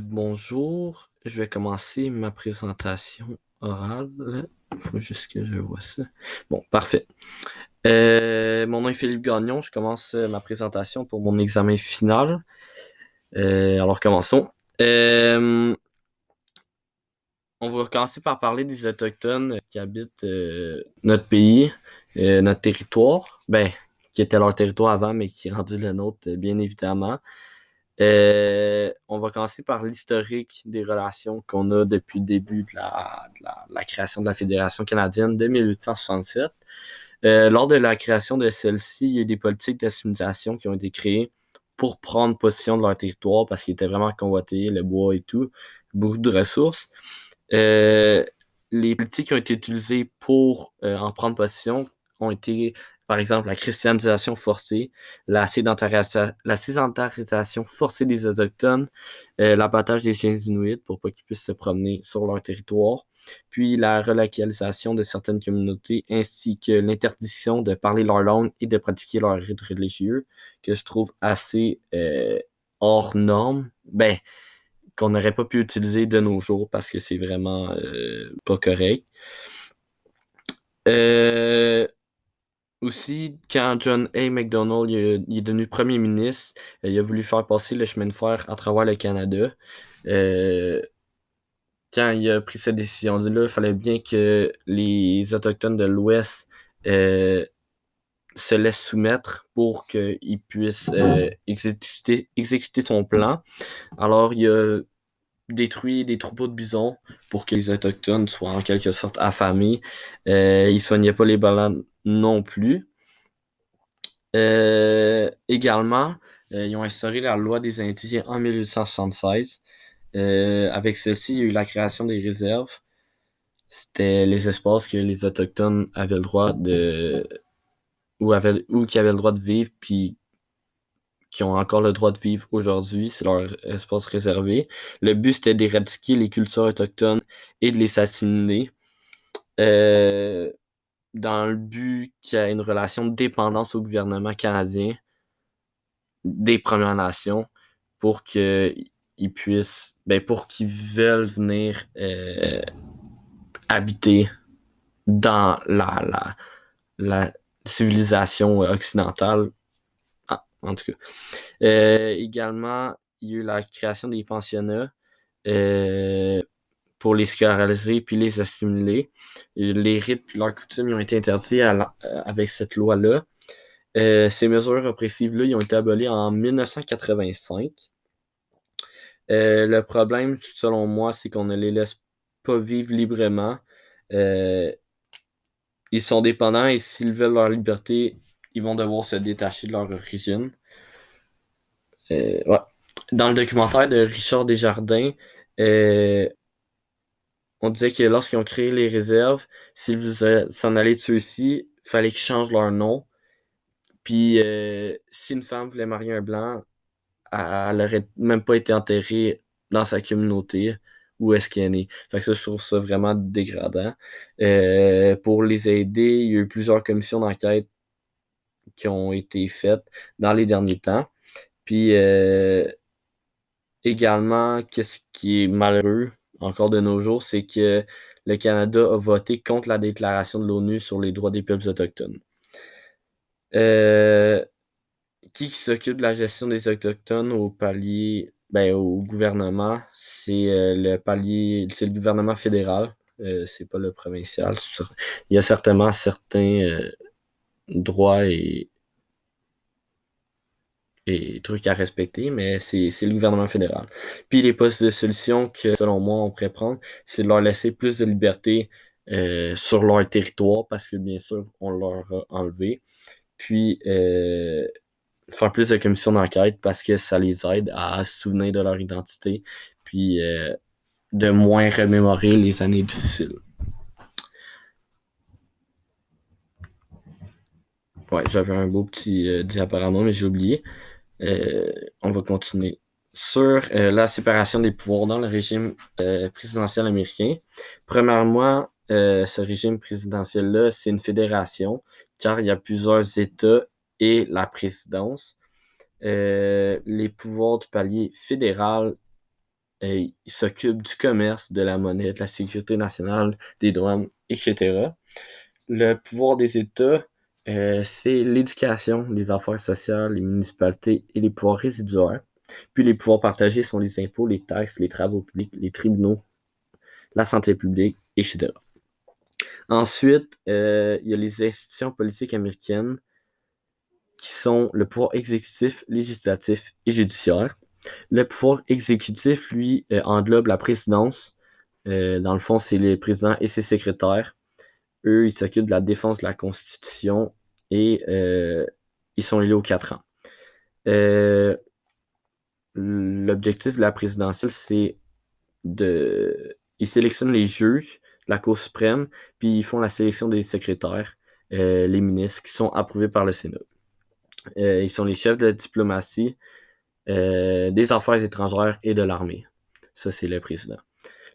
Bonjour. Je vais commencer ma présentation orale. Il faut juste que je vois ça. Bon, parfait. Mon nom est Philippe Gagnon. Je commence ma présentation pour mon examen final. Alors, commençons. Euh, on va commencer par parler des Autochtones qui habitent notre pays, notre territoire. Ben, qui était leur territoire avant, mais qui est rendu le nôtre, bien évidemment. On va commencer par l'historique des relations qu'on a depuis le début de la création de la Fédération canadienne de 1867. Lors de la création de celle-ci, il y a eu des politiques d'assimilation qui ont été créées pour prendre possession de leur territoire parce qu'ils étaient vraiment convoités, le bois et tout, beaucoup de ressources. Euh, les politiques qui ont été utilisées pour en prendre possession ont été, par exemple, la christianisation forcée, la sédentarisation forcée des Autochtones, l'abattage des chiens inuits pour pas qu'ils puissent se promener sur leur territoire, puis la relocalisation de certaines communautés, ainsi que l'interdiction de parler leur langue et de pratiquer leur rite religieux, que je trouve assez hors norme. Ben, qu'on n'aurait pas pu utiliser de nos jours parce que c'est vraiment pas correct. Euh, Aussi, quand John A. MacDonald il est devenu premier ministre, il a voulu faire passer le chemin de fer à travers le Canada. Euh, Quand il a pris cette décision-là, il fallait bien que les Autochtones de l'Ouest se laissent soumettre pour qu'ils puissent exécuter son plan. Alors, il a détruit des troupeaux de bisons pour que les Autochtones soient en quelque sorte affamés. Ils soignaient pas les ballons non plus. Également, ils ont instauré la loi des Indiens en 1876. Avec celle-ci, il y a eu la création des réserves. C'était les espaces que les Autochtones avaient le droit de... ou qui avaient le droit de vivre, puis qui ont encore le droit de vivre aujourd'hui. C'est leur espace réservé. Le but, c'était d'éradiquer les cultures autochtones et de les assimiler euh, dans le but qu'il y ait une relation de dépendance au gouvernement canadien des Premières Nations pour qu'ils puissent, ben, pour qu'ils veulent venir habiter dans la civilisation occidentale. Ah, en tout cas. Également, il y a eu la création des pensionnats euh, pour les scolariser puis les assimiler. Les rites puis leurs coutumes ont été interdits avec cette loi-là. Ces mesures répressives-là ils ont été abolies en 1985. Le problème, selon moi, c'est qu'on ne les laisse pas vivre librement. Euh, Ils sont dépendants et s'ils veulent leur liberté, ils vont devoir se détacher de leur origine. Ouais. Dans le documentaire de Richard Desjardins, euh, on disait que lorsqu'ils ont créé les réserves, s'ils s'en allaient de ceux-ci, il fallait qu'ils changent leur nom. Puis si une femme voulait marier un blanc, elle n'aurait même pas été enterrée dans sa communauté où est-ce qu'elle est née. Fait que ça, je trouve ça vraiment dégradant. Pour les aider, il y a eu plusieurs commissions d'enquête qui ont été faites dans les derniers temps. Puis également, qu'est-ce qui est malheureux encore de nos jours, c'est que le Canada a voté contre la déclaration de l'ONU sur les droits des peuples autochtones. Euh, qui s'occupe de la gestion des Autochtones au palier, ben, au gouvernement? C'est le gouvernement fédéral, c'est pas le provincial. Il y a certainement certains droits et trucs à respecter, mais c'est le gouvernement fédéral. Puis les postes de solution que, selon moi, on pourrait prendre, c'est de leur laisser plus de liberté sur leur territoire, parce que bien sûr, on leur a enlevé. Puis faire plus de commissions d'enquête parce que ça les aide à se souvenir de leur identité, puis de moins remémorer les années difficiles. Ouais, j'avais un beau petit diaporama, mais j'ai oublié. On va continuer. Sur la séparation des pouvoirs dans le régime présidentiel américain. Premièrement, ce régime présidentiel-là, c'est une fédération, car il y a plusieurs États et la présidence. Les pouvoirs du palier fédéral s'occupent du commerce, de la monnaie, de la sécurité nationale, des douanes, etc. Le pouvoir des États, c'est l'éducation, les affaires sociales, les municipalités et les pouvoirs résiduaires. Puis les pouvoirs partagés sont les impôts, les taxes, les travaux publics, les tribunaux, la santé publique, etc. Ensuite, il y a les institutions politiques américaines qui sont le pouvoir exécutif, législatif et judiciaire. Le pouvoir exécutif, lui, englobe la présidence. Dans le fond, c'est les présidents et ses secrétaires. Eux, ils s'occupent de la défense de la Constitution et ils sont élus aux 4 ans. L'objectif de la présidentielle, c'est ils sélectionnent les juges de la Cour suprême, puis ils font la sélection des secrétaires, les ministres, qui sont approuvés par le Sénat. Ils sont les chefs de la diplomatie, des affaires étrangères et de l'armée. Ça, c'est le président.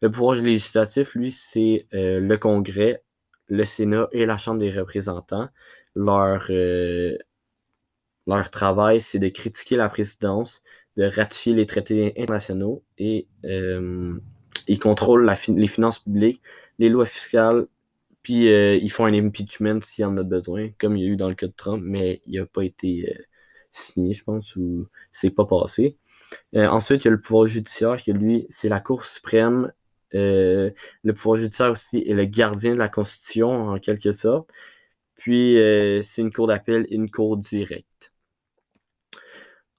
Le pouvoir législatif, lui, c'est le Congrès, le Sénat et la Chambre des représentants. Leur travail, c'est de critiquer la présidence, de ratifier les traités internationaux et ils contrôlent les finances publiques, les lois fiscales, puis ils font un impeachment s'il y en a besoin, comme il y a eu dans le cas de Trump, mais il n'a pas été signé, je pense, ou c'est pas passé. Ensuite, il y a le pouvoir judiciaire, qui lui, c'est la Cour suprême. Le pouvoir judiciaire aussi est le gardien de la Constitution, en quelque sorte. Puis, c'est une cour d'appel et une cour directe.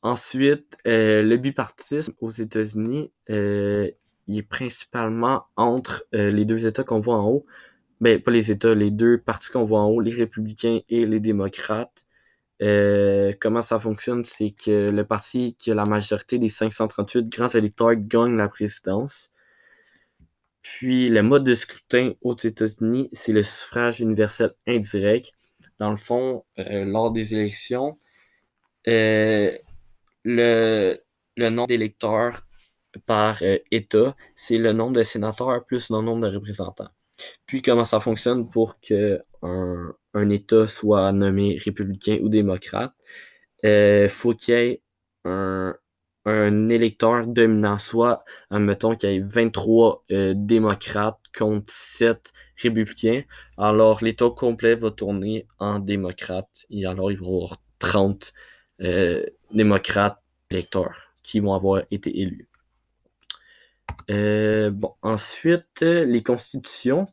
Ensuite, le bipartisme aux États-Unis, il est principalement entre les deux États qu'on voit en haut. Ben, pas les États, les deux partis qu'on voit en haut, les républicains et les démocrates. Comment ça fonctionne, c'est que le parti qui a la majorité des 538 grands électeurs gagne la présidence. Puis le mode de scrutin aux États-Unis, c'est le suffrage universel indirect. Dans le fond, lors des élections, euh, le, le nombre d'électeurs par État, c'est le nombre de sénateurs plus le nombre de représentants. Puis comment ça fonctionne pour qu'un État soit nommé républicain ou démocrate? Faut qu'il y ait un électeur dominant, soit, admettons qu'il y ait 23 démocrates contre 7 républicains, alors l'État complet va tourner en démocrate, et alors il va y avoir 30 démocrates électeurs qui vont avoir été élus. Bon, ensuite, les constitutions.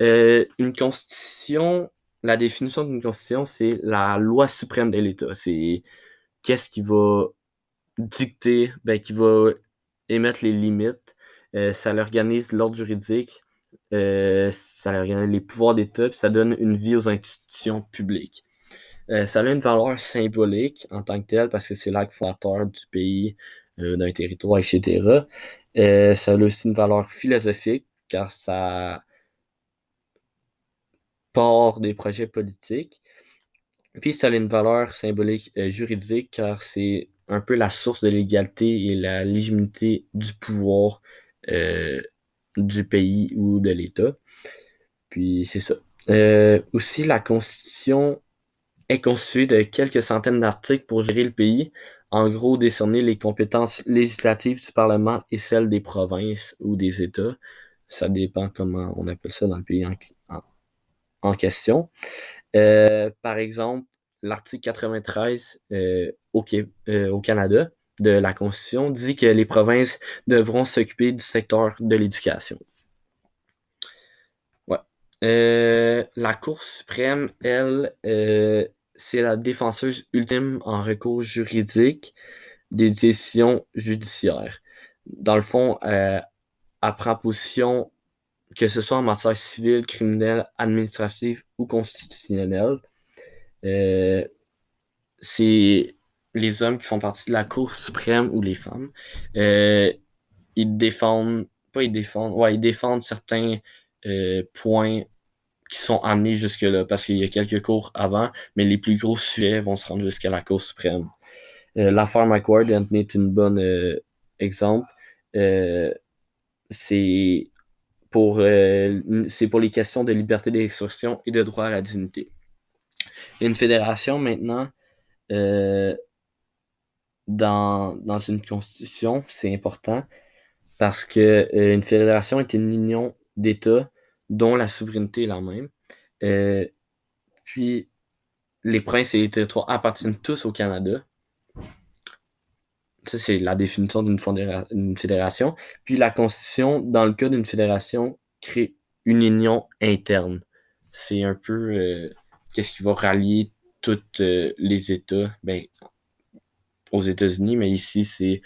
Une constitution, la définition d'une constitution, c'est la loi suprême de l'État. C'est qu'est-ce qui va dicter, qui va émettre les limites. Ça organise l'ordre juridique, ça organise les pouvoirs d'État, puis ça donne une vie aux institutions publiques. Ça a une valeur symbolique en tant que telle, parce que c'est l'acte fondateur du pays, d'un territoire, etc. Ça a aussi une valeur philosophique, car ça part des projets politiques. Puis ça a une valeur symbolique juridique, car c'est un peu la source de l'égalité et la légitimité du pouvoir euh, du pays ou de l'État. Puis c'est ça. Aussi, la Constitution est constituée de quelques centaines d'articles pour gérer le pays. En gros, décerner les compétences législatives du Parlement et celles des provinces ou des États. Ça dépend comment on appelle ça dans le pays en question. Par exemple, l'article 93 au Canada de la Constitution dit que les provinces devront s'occuper du secteur de l'éducation. Ouais. La Cour suprême, elle, c'est la défenseuse ultime en recours juridique des décisions judiciaires. Dans le fond, elle prend position que ce soit en matière civile, criminelle, administrative ou constitutionnelle. Euh, c'est les hommes qui font partie de la Cour suprême ou les femmes. Euh, ils défendent, pas ils défendent, ouais, ils défendent certains points qui sont amenés jusque-là, parce qu'il y a quelques cours avant, mais les plus gros sujets vont se rendre jusqu'à la Cour suprême. L'affaire McWard en est une bonne exemple. Euh, c'est c'est pour les questions de liberté d'expression et de droit à la dignité. Une fédération, maintenant, dans une constitution, c'est important parce que une fédération est une union d'États dont la souveraineté est la même. Euh, Puis les provinces et les territoires appartiennent tous au Canada. Ça, c'est la définition d'une fédération. Puis la Constitution, dans le cas d'une fédération, crée une union interne. C'est un peu qu'est-ce qui va rallier tous les États, ben, aux États-Unis, mais ici, c'est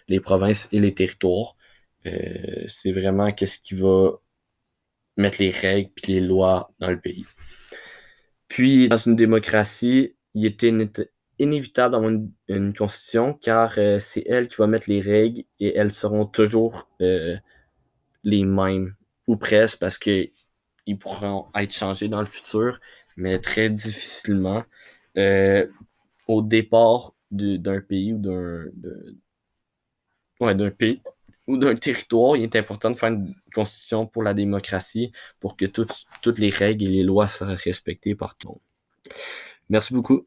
les provinces et les territoires. C'est vraiment qu'est-ce qui va mettre les règles et les lois dans le pays. Puis, dans une démocratie, il était inévitable d'avoir une constitution car c'est elle qui va mettre les règles et elles seront toujours les mêmes, ou presque, parce qu'ils pourront être changés dans le futur, mais très difficilement. Euh, Au départ d'un pays ou d'un pays ou d'un territoire, il est important de faire une constitution pour la démocratie pour que toutes les règles et les lois soient respectées par tout le monde. Merci beaucoup.